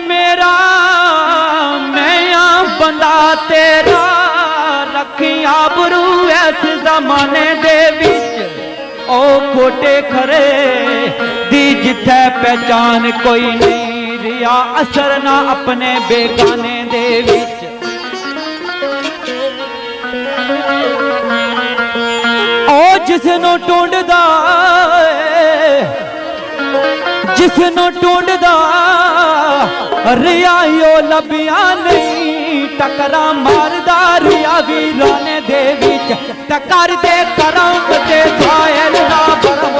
मेरा मैं आ बंदा तेरा, रखिया बरू इस जमाने दे विच, ओ खोटे खरे दी जिथे पहचान कोई नहीं रिया, असर ना अपने बेगाने दे विच। ओ जिसनों ढूंढदा जिसनों ढूंढदा रियायो लभिया नहीं, टकरा मारदा रिया वीराने दे विच, टकर दे करम ते सायल ना बरम